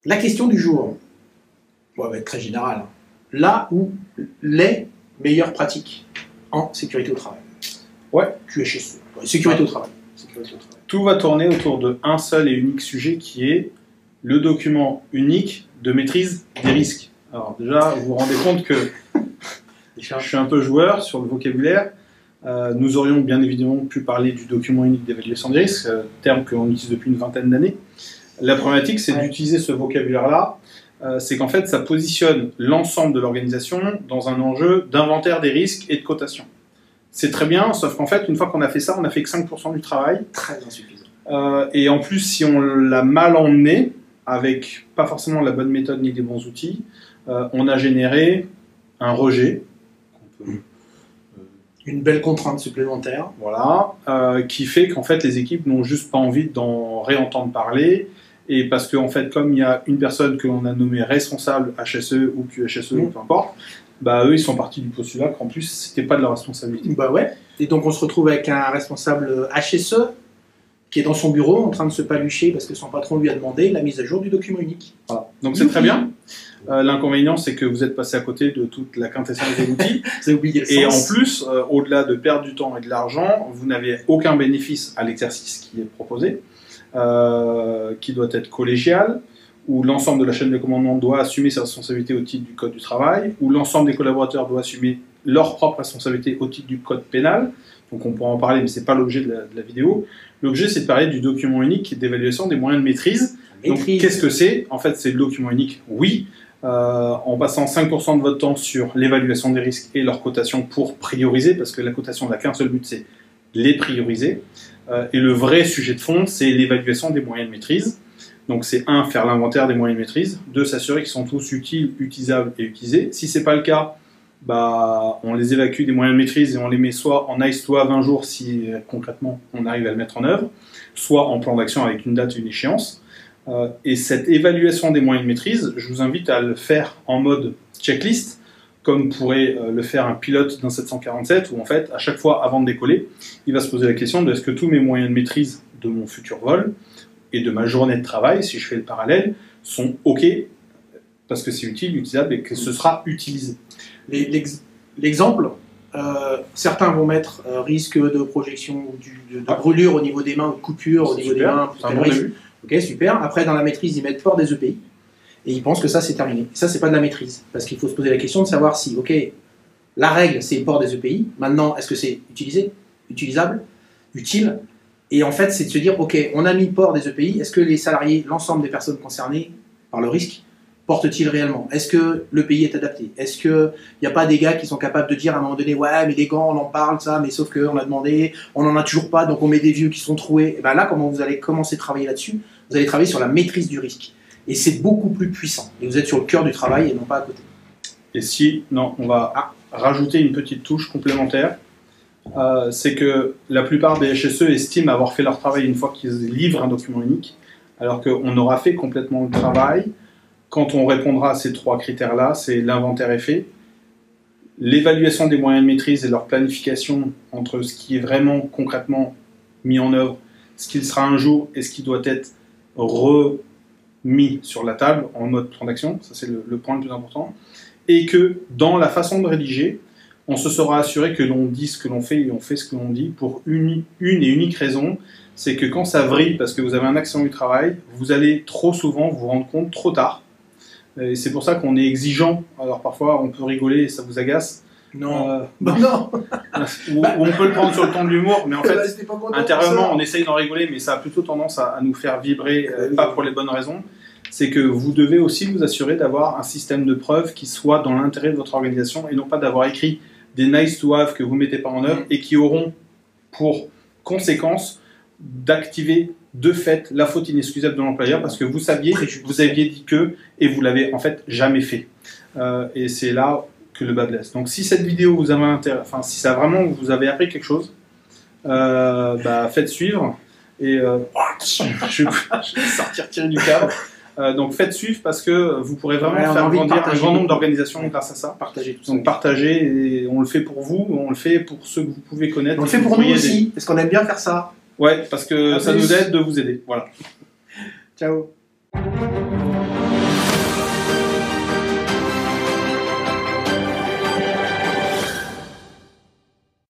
La question du jour, bon, elle va être très générale. Là où les meilleures pratiques en sécurité au travail. Ouais. QHSE. Sécurité au travail. Tout va tourner autour d'un seul et unique sujet qui est le document unique de maîtrise des risques. Alors déjà, vous vous rendez compte que je suis un peu joueur sur le vocabulaire. Nous aurions bien évidemment pu parler du document unique d'évaluation des risques, terme que l'on utilise depuis une vingtaine d'années. La problématique, c'est d'utiliser ce vocabulaire-là. C'est qu'en fait, ça positionne l'ensemble de l'organisation dans un enjeu d'inventaire des risques et de cotation. C'est très bien, sauf qu'en fait, une fois qu'on a fait ça, on n'a fait que 5% du travail. Très insuffisant. Et en plus, si on l'a mal emmené, avec pas forcément la bonne méthode ni les bons outils, on a généré un rejet. Une belle contrainte supplémentaire. Voilà, qui fait qu'en fait, les équipes n'ont juste pas envie d'en réentendre parler. Et parce qu'en fait, comme il y a une personne que l'on a nommée responsable HSE ou QHSE, peu importe, bah, eux, ils sont partis du postulat qu'en plus, c'était pas de leur responsabilité. Bah ouais. Et donc, on se retrouve avec un responsable HSE qui est dans son bureau en train de se palucher parce que son patron lui a demandé la mise à jour du document unique. Voilà. Donc, c'est très bien. L'inconvénient, c'est que vous êtes passé à côté de toute la quintessence des outils. C'est oublié. Et en plus, au-delà de perdre du temps et de l'argent, vous n'avez aucun bénéfice à l'exercice qui est proposé, qui doit être collégial, où l'ensemble de la chaîne de commandement doit assumer ses responsabilités au titre du Code du travail, où l'ensemble des collaborateurs doivent assumer leurs propres responsabilités au titre du Code pénal. Donc on pourra en parler, mais ce n'est pas l'objet de la vidéo. L'objet, c'est de parler du document unique d'évaluation des moyens de maîtrise. Donc qu'est-ce que c'est? En fait, c'est le document unique, oui, en passant 5% de votre temps sur l'évaluation des risques et leur cotation pour prioriser, parce que la cotation n'a qu'un seul but, c'est les prioriser. Et le vrai sujet de fond, c'est l'évaluation des moyens de maîtrise. Donc c'est 1, faire l'inventaire des moyens de maîtrise, 2, s'assurer qu'ils sont tous utiles, utilisables et utilisés. Si ce n'est pas le cas, bah, on les évacue des moyens de maîtrise et on les met soit en nice to have 20 jours si concrètement on arrive à le mettre en œuvre, soit en plan d'action avec une date et une échéance. Et cette évaluation des moyens de maîtrise, je vous invite à le faire en mode checklist, comme pourrait le faire un pilote d'un 747, où en fait, à chaque fois avant de décoller, il va se poser la question de est-ce que tous mes moyens de maîtrise de mon futur vol et de ma journée de travail, si je fais le parallèle, sont OK, parce que c'est utile, utilisable et que ce sera utilisé. L'exemple, certains vont mettre risque de projection ou de brûlure au niveau des mains ou de coupure au niveau des mains. C'est un bon début. Ok, super. Après, dans la maîtrise, ils mettent port des EPI. Et ils pensent que ça, c'est terminé. Et ça, c'est pas de la maîtrise. Parce qu'il faut se poser la question de savoir si, ok, la règle, c'est le port des EPI. Maintenant, est-ce que c'est utilisé, utilisable, utile? Et en fait, c'est de se dire, ok, on a mis le port des EPI. Est-ce que les salariés, l'ensemble des personnes concernées par le risque, portent-ils réellement? Est-ce que l'EPI est adapté? Est-ce qu'il n'y a pas des gars qui sont capables de dire à un moment donné, ouais, mais les gants, on en parle, ça, mais sauf qu'on a demandé, on n'en a toujours pas, donc on met des vieux qui sont troués. Et bien là, comment vous allez commencer à travailler là-dessus? Vous allez travailler sur la maîtrise du risque. Et c'est beaucoup plus puissant. Et vous êtes sur le cœur du travail et non pas à côté. Et si, non, on va rajouter une petite touche complémentaire. C'est que la plupart des HSE estiment avoir fait leur travail une fois qu'ils livrent un document unique, alors qu'on aura fait complètement le travail quand on répondra à ces 3 critères-là. C'est l'inventaire est fait, l'évaluation des moyens de maîtrise et leur planification entre ce qui est vraiment concrètement mis en œuvre, ce qu'il sera un jour et ce qui doit être remis sur la table en mode transaction, ça c'est le point le plus important, et que dans la façon de rédiger, on se sera assuré que l'on dit ce que l'on fait et on fait ce que l'on dit pour une et unique raison, c'est que quand ça vrille parce que vous avez un accident du travail, vous allez trop souvent vous rendre compte trop tard. Et c'est pour ça qu'on est exigeant. Alors parfois on peut rigoler et ça vous agace. Non. Non. Ou on peut le prendre sur le ton de l'humour, mais en fait, intérieurement, on essaye d'en rigoler, mais ça a plutôt tendance à nous faire vibrer, pas pour les bonnes raisons. C'est que vous devez aussi vous assurer d'avoir un système de preuve qui soit dans l'intérêt de votre organisation et non pas d'avoir écrit des nice to have que vous ne mettez pas en œuvre et qui auront pour conséquence d'activer de fait la faute inexcusable de l'employeur parce que vous saviez, vous aviez dit que et vous l'avez en fait jamais fait. Et c'est là que le bas blesse. Donc si cette vidéo vous avait enfin si ça vraiment vous avez appris quelque chose, bah, faites suivre et je vais sortir tiré du cadre. Donc faites suivre parce que vous pourrez vraiment faire grandir un grand nombre d'organisations grâce à ça. Partagez tout ça. Donc partagez, et on le fait pour vous, on le fait pour ceux que vous pouvez connaître. On le fait pour nous aussi, parce qu'on aime bien faire ça. Ouais, parce que ça nous aide de vous aider. Voilà. Ciao.